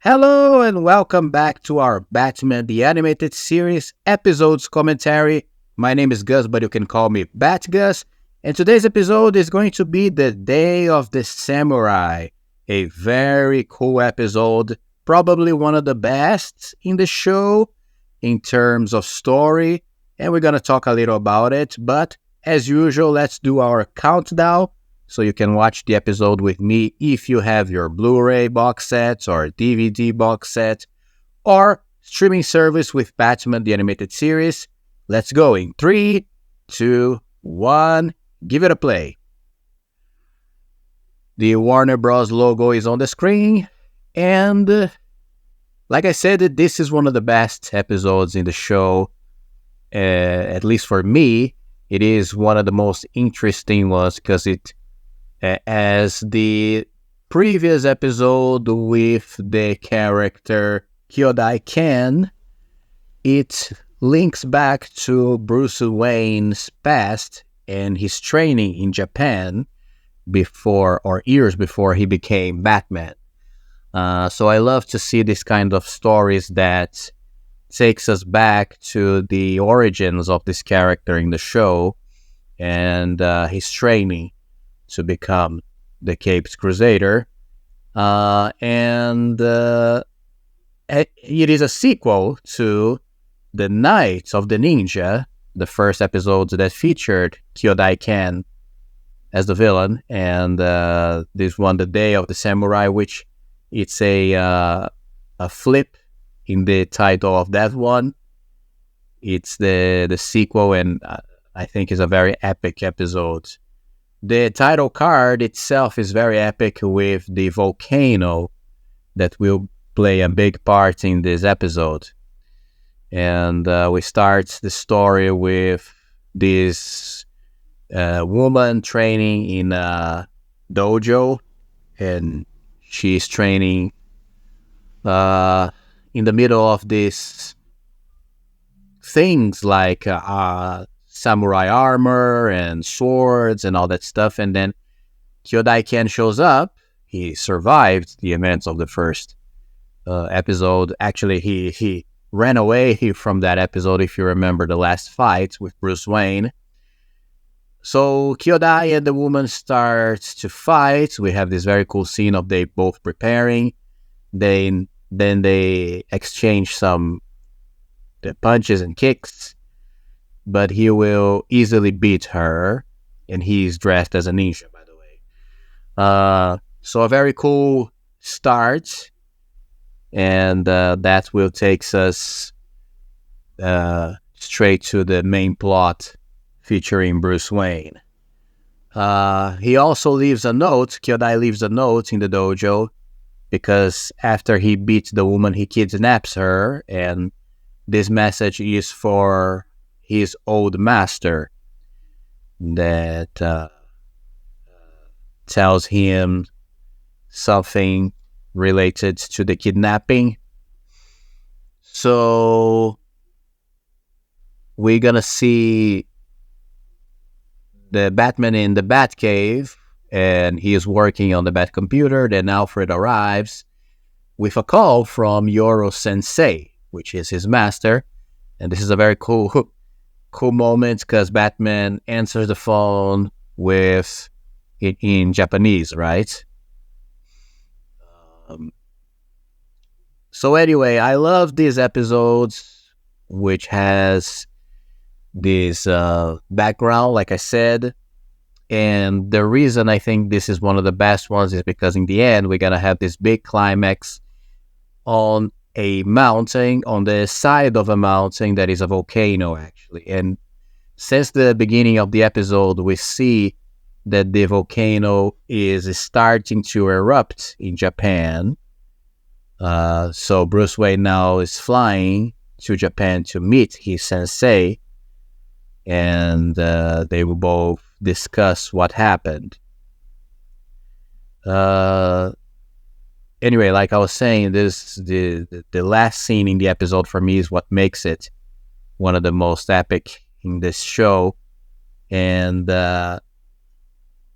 Hello and welcome back to our Batman the Animated Series episodes commentary. My name is Gus, but you can call me BATGUS. And today's episode is going to be the Day of the Samurai. A very cool episode, probably one of the best in the show in terms of story. And we're going to talk a little about it. But as usual, let's do our countdown. So you can watch the episode with me if you have your Blu-ray box sets or DVD box set or streaming service with Batman the Animated Series. Let's go in 3, 2, 1. Give it a play. The Warner Bros. Logo is on the screen. And like I said, this is one of the best episodes in the show. At least for me, it is one of the most interesting ones because as the previous episode with the character Kyodai Ken, it links back to Bruce Wayne's past and his training in Japan years before he became Batman. So I love to see this kind of stories that takes us back to the origins of this character in the show and his training to become the Caped Crusader. And it is a sequel to The Night of the Ninja, the first episode that featured Kyodai Ken as the villain, and this one, The Day of the Samurai, which it's a flip in the title of that one. It's the sequel, and I think it's a very epic episode. The title card itself is very epic with the volcano that will play a big part in this episode. And we start the story with this woman training in a dojo, and she's training in the middle of these things like samurai armor and swords and all that stuff. And then Kyodai Ken shows up. He survived the events of the first episode. Actually, he ran away from that episode, if you remember the last fight with Bruce Wayne. So Kyodai and the woman start to fight. We have this very cool scene of they both preparing. Then they exchange the punches and kicks. But he will easily beat her, and he's dressed as a ninja, by the way. So a very cool start, and that will take us straight to the main plot featuring Bruce Wayne. He also leaves a note, Kyodai leaves a note in the dojo, because after he beats the woman, he kidnaps her, and this message is for his old master that tells him something related to the kidnapping. So we're gonna see the Batman in the Batcave, and he is working on the Batcomputer. Then Alfred arrives with a call from Yoro Sensei, which is his master, and this is a very cool moment because Batman answers the phone with it in Japanese, right? So anyway, I love these episodes, which has this background, like I said. And the reason I think this is one of the best ones is because in the end, we're going to have this big climax on a mountain, on the side of a mountain that is a volcano, actually. And since the beginning of the episode, we see that the volcano is starting to erupt in Japan. So Bruce Wayne now is flying to Japan to meet his sensei, and they will both discuss what happened. Anyway, like I was saying, the last scene in the episode for me is what makes it one of the most epic in this show. And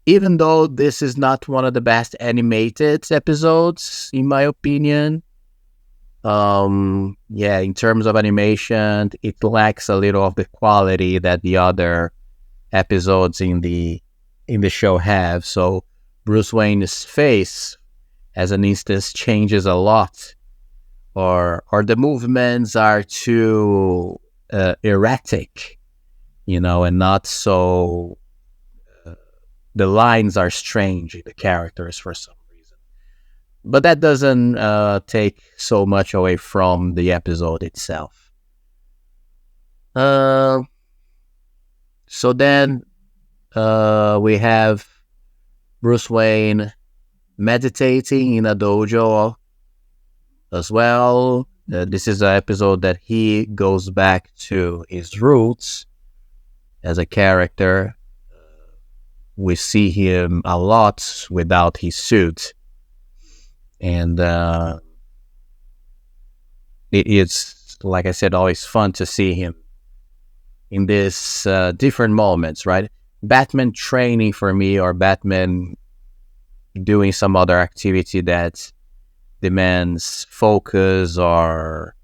even though this is not one of the best animated episodes, in my opinion, Yeah, in terms of animation, it lacks a little of the quality that the other episodes in the show have. So Bruce Wayne's face, as an instance, changes a lot, or the movements are too erratic, and not so. The lines are strange in the characters for some reason, but that doesn't take so much away from the episode itself. Uh, so then we have Bruce Wayne meditating in a dojo as well. This is an episode that he goes back to his roots as a character. We see him a lot without his suit, and it is, like I said, always fun to see him in these different moments, right? Batman training for me, or Batman doing some other activity that demands focus or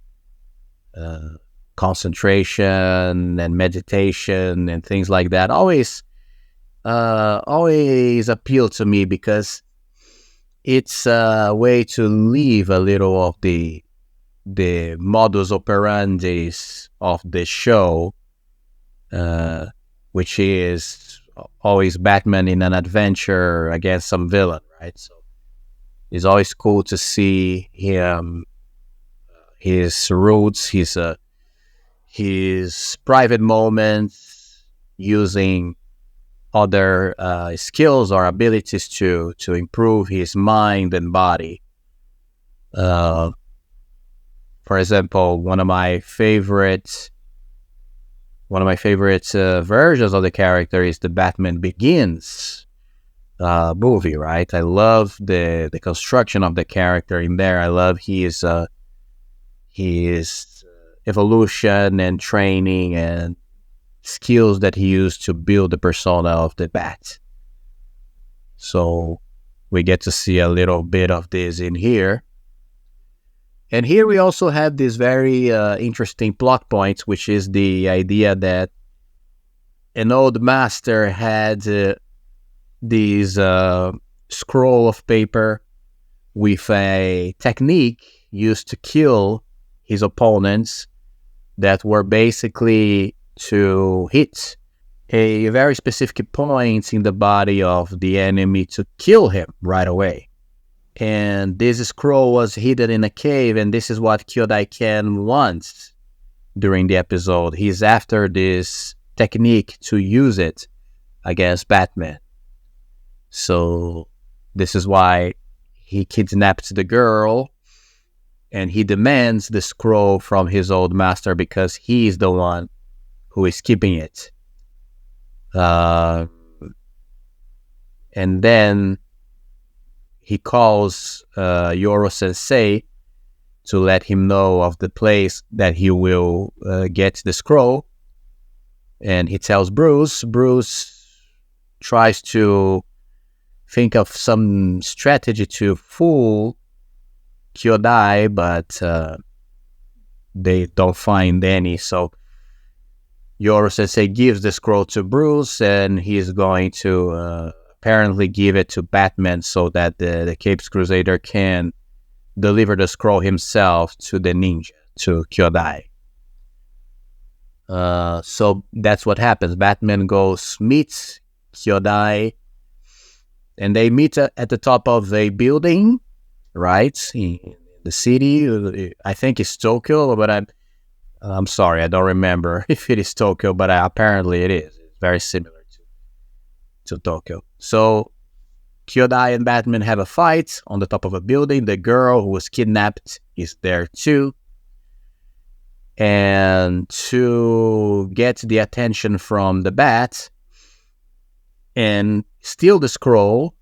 concentration and meditation and things like that, always appeal to me, because it's a way to leave a little of the modus operandi of the show, which is always Batman in an adventure against some villain, right? So it's always cool to see him, his roots, his private moments, using other skills or abilities to improve his mind and body. For example, one of my favorite versions of the character is the Batman Begins movie, right? I love the construction of the character in there. I love his evolution and training and skills that he used to build the persona of the Bat. So we get to see a little bit of this in here. And here we also have this very interesting plot point, which is the idea that an old master had this scroll of paper with a technique used to kill his opponents, that were basically to hit a very specific point in the body of the enemy to kill him right away. And this scroll was hidden in a cave, and this is what Kyodai Ken wants during the episode. He's after this technique to use it against Batman. So this is why he kidnapped the girl, and he demands the scroll from his old master, because he's the one who is keeping it. And then he calls Yoro Sensei to let him know of the place that he will get the scroll. And he tells Bruce. Bruce tries to think of some strategy to fool Kyodai, but they don't find any. So Yoro Sensei gives the scroll to Bruce, and he's going to apparently give it to Batman so that the Capes Crusader can deliver the scroll himself to the ninja, to Kyodai. So that's what happens. Batman goes, meets Kyodai, and they meet at the top of a building, right, in the city. I think it's Tokyo, but I'm sorry, I don't remember if it is Tokyo, but apparently it is. It's very similar to Tokyo. So Kyodai and Batman have a fight on the top of a building. The girl who was kidnapped is there too. And to get the attention from the Bat and steal the scroll,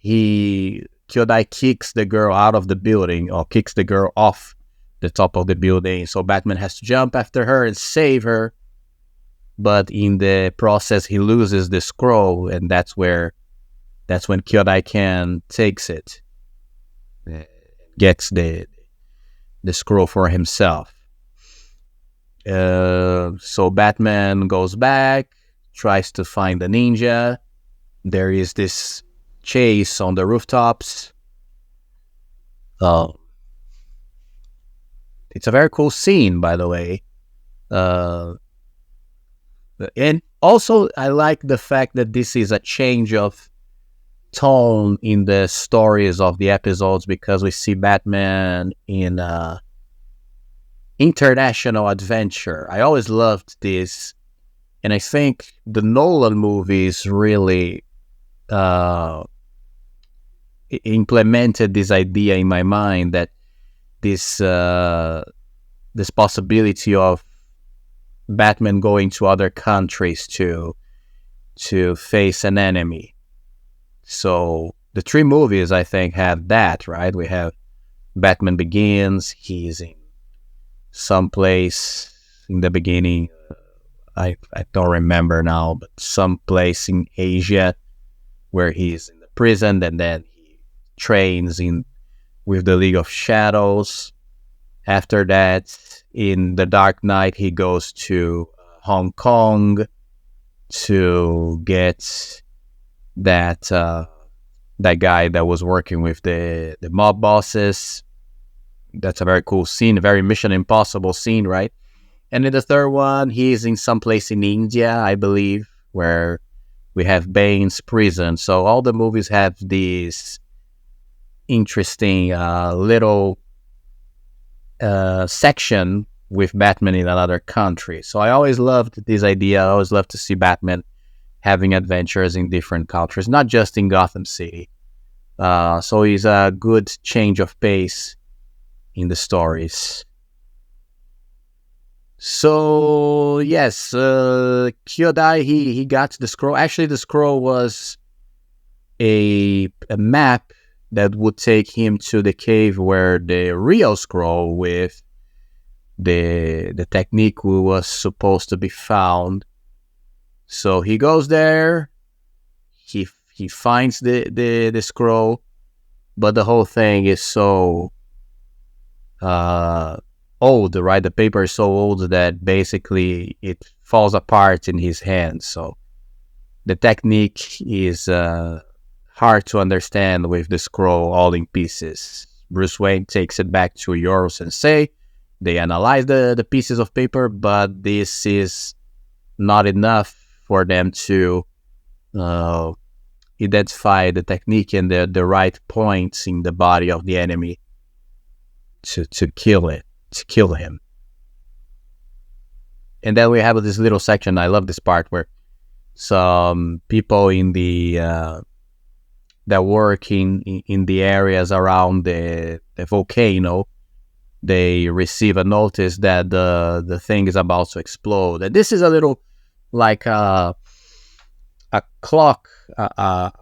Kyodai kicks the girl out of the building, or kicks the girl off the top of the building. So Batman has to jump after her and save her. But in the process, he loses the scroll, and that's when Kyodai Ken takes it, gets the the scroll for himself. So Batman goes back, tries to find the ninja. There is this chase on the rooftops. It's a very cool scene, by the way. And also, I like the fact that this is a change of tone in the stories of the episodes, because we see Batman in international adventure. I always loved this, and I think the Nolan movies really implemented this idea in my mind, that this possibility of Batman going to other countries to face an enemy. So the three movies, I think, have that, right? We have Batman Begins. He's in some place in the beginning. I don't remember now, but some place in Asia where he's in the prison, and then he trains with the League of Shadows. After that, in The Dark Knight, he goes to Hong Kong to get that guy that was working with the mob bosses. That's a very cool scene, a very Mission Impossible scene, right? And in the third one, he's in some place in India, I believe, where we have Bane's prison. So all the movies have these interesting little section with Batman in another country. So I always loved this idea. I always loved to see Batman having adventures in different countries, not just in Gotham City. So it's a good change of pace in the stories. So yes, Kyodai, he got the scroll. Actually, the scroll was a map that would take him to the cave where the real scroll with the technique was supposed to be found. So he goes there, he finds the scroll, but the whole thing is so old, right? The paper is so old that basically it falls apart in his hands. So the technique is hard to understand with the scroll all in pieces. Bruce Wayne takes it back to Yoro Sensei. They analyze the pieces of paper, but this is not enough for them to identify the technique and the right points in the body of the enemy to kill him. And then we have this little section. I love this part where some people in the that work in the areas around the volcano, they receive a notice that the thing is about to explode. And this is a little like a clock, a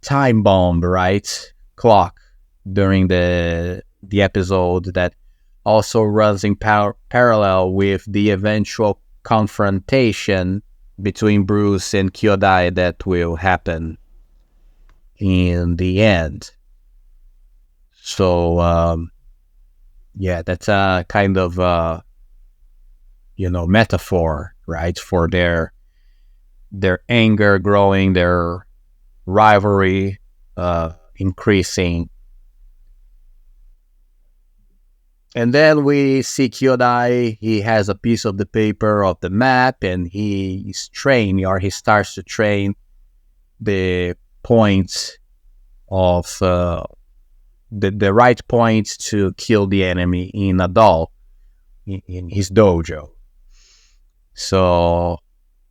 time bomb, right? Clock during the episode that also runs in parallel with the eventual confrontation between Bruce and Kyodai that will happen in the end. So yeah, that's a kind of metaphor, right, for their anger growing, their rivalry increasing. And then we see Kyodai. He has a piece of the paper of the map, and he starts to train the points of the right points to kill the enemy in a doll in his dojo. So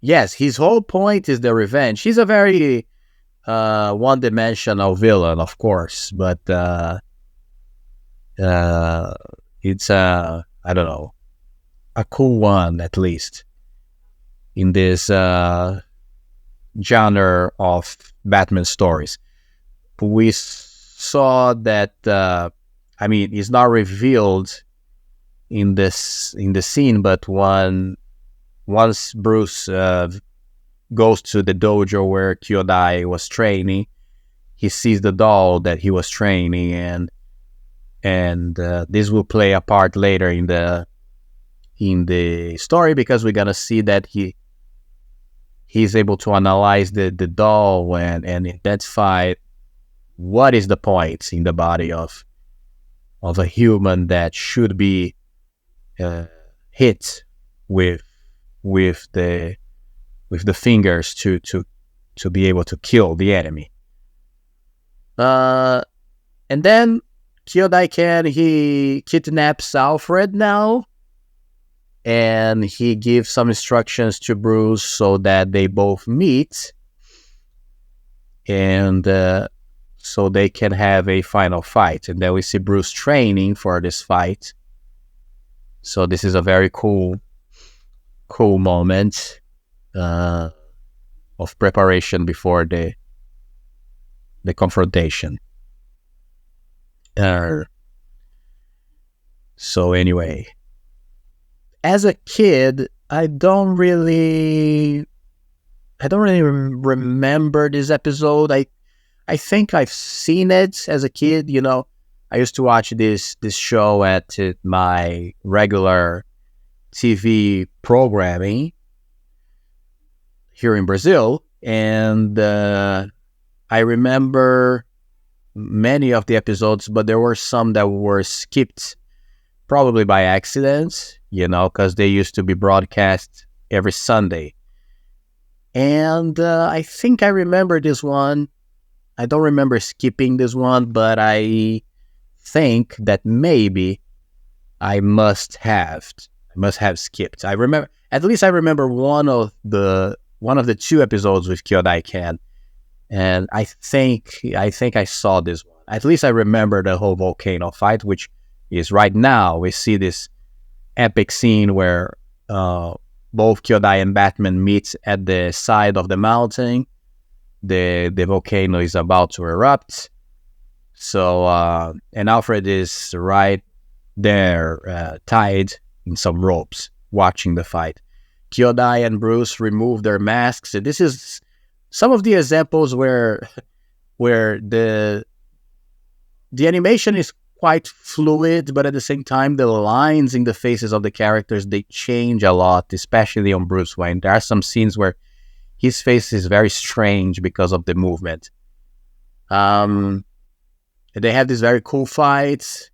yes, his whole point is the revenge. He's a very one-dimensional villain, of course, but it's I don't know, a cool one, at least in this genre of Batman stories. We saw that it's not revealed in the scene, but once Bruce goes to the dojo where Kyodai was training, he sees the doll that he was training, and and this will play a part later in the story, because we're gonna see that he's able to analyze the doll and identify what is the point in the body of a human that should be hit with the fingers to be able to kill the enemy. And then Kyodai-ken, he kidnaps Alfred now, and he gives some instructions to Bruce so that they both meet, and so they can have a final fight. And then we see Bruce training for this fight. So this is a very cool moment of preparation before the confrontation. So anyway, as a kid, I don't really remember this episode. I think I've seen it as a kid. You know, I used to watch this show at my regular TV programming here in Brazil, and I remember many of the episodes, but there were some that were skipped, probably by accident, you know, because they used to be broadcast every Sunday. And I think I remember this one. I don't remember skipping this one, but I think that maybe I must have skipped. I remember, at least I remember one of the 2 episodes with Kyodai-ken, and I think I saw this one. At least I remember the whole volcano fight, which is right now. We see this epic scene where both Kyodai and Batman meet at the side of the mountain. The volcano is about to erupt. So and Alfred is right there, tied in some ropes, watching the fight. Kyodai and Bruce remove their masks. And this is some of the examples where the animation is quite fluid, but at the same time, the lines in the faces of the characters, they change a lot, especially on Bruce Wayne. There are some scenes where his face is very strange because of the movement. They have these very cool fights,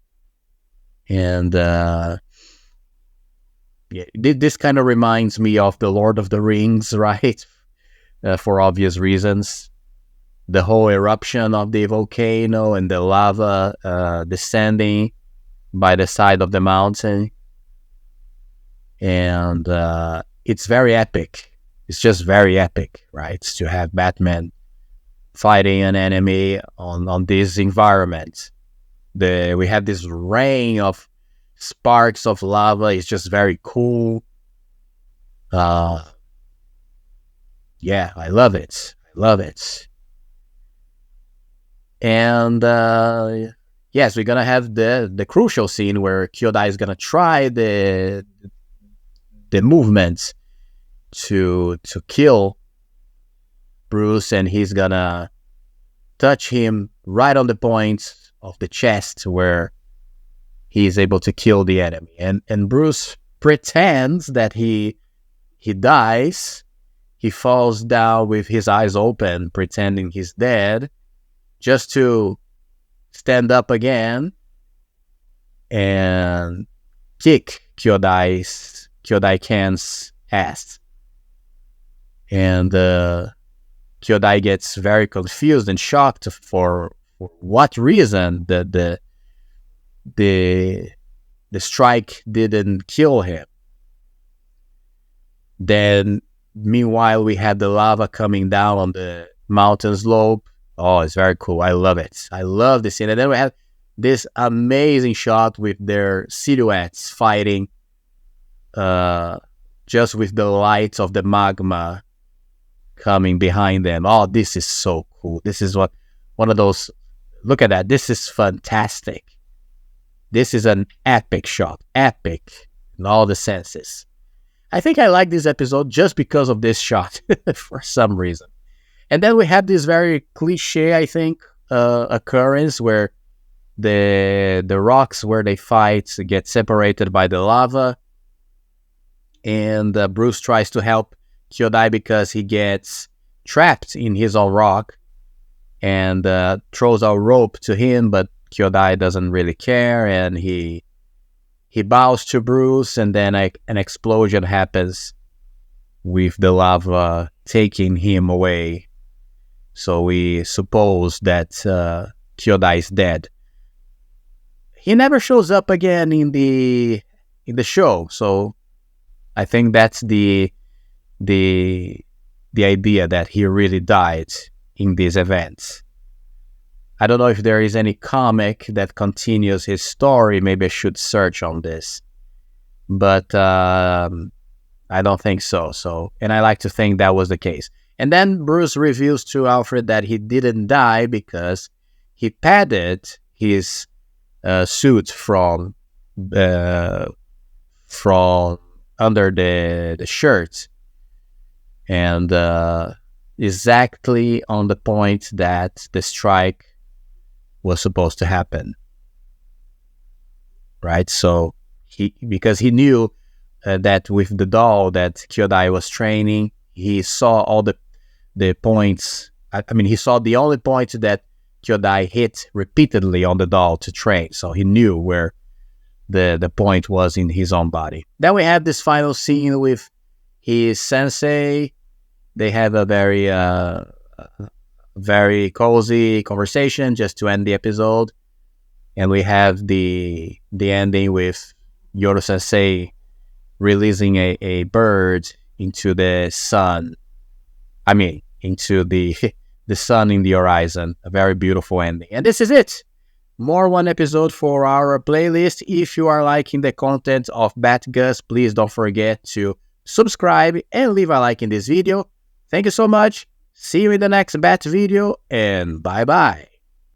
and this kind of reminds me of the Lord of the Rings, right? For obvious reasons. The whole eruption of the volcano and the lava descending by the side of the mountain. And it's very epic. It's just very epic, right? To have Batman fighting an enemy on this environment. We have this rain of sparks of lava. It's just very cool. Yeah, I love it. And yes, we're gonna have the crucial scene where Kyodai is gonna try the movements to kill Bruce, and he's gonna touch him right on the point of the chest where he is able to kill the enemy. And Bruce pretends that he dies. He falls down with his eyes open, pretending he's dead, just to stand up again and kick Kyodai-ken's ass. And Kyodai gets very confused and shocked for what reason the strike didn't kill him. Then, meanwhile, we had the lava coming down on the mountain slope. Oh, it's very cool. I love it. I love this scene. And then we have this amazing shot with their silhouettes fighting, just with the lights of the magma coming behind them. Oh, this is so cool. This is one of those. Look at that. This is fantastic. This is an epic shot. Epic in all the senses. I think I like this episode just because of this shot for some reason. And then we have this very cliche, I think, occurrence where the rocks where they fight get separated by the lava, and Bruce tries to help Kyodai because he gets trapped in his own rock, and throws a rope to him, but Kyodai doesn't really care, and he bows to Bruce, and then an explosion happens with the lava taking him away. So we suppose that Kyodai is dead. He never shows up again in the show, so I think that's the idea, that he really died in these events. I don't know if there is any comic that continues his story. Maybe I should search on this, but I don't think so. And I like to think that was the case. And then Bruce reveals to Alfred that he didn't die because he padded his suit from under the shirt, and exactly on the point that the strike was supposed to happen, right? So because he knew that with the doll that Kyodai was training, he saw all the points. I mean, he saw the only point that Kyodai hit repeatedly on the doll to train, so he knew where the point was in his own body. Then we have this final scene with his sensei. They have a very cozy conversation just to end the episode, and we have the ending with Yoru Sensei releasing a bird into the sun. I mean, into the sun in the horizon. A very beautiful ending. And this is it. More one episode for our playlist. If you are liking the content of BATGUS, please don't forget to subscribe and leave a like in this video. Thank you so much. See you in the next Bat video, and bye-bye.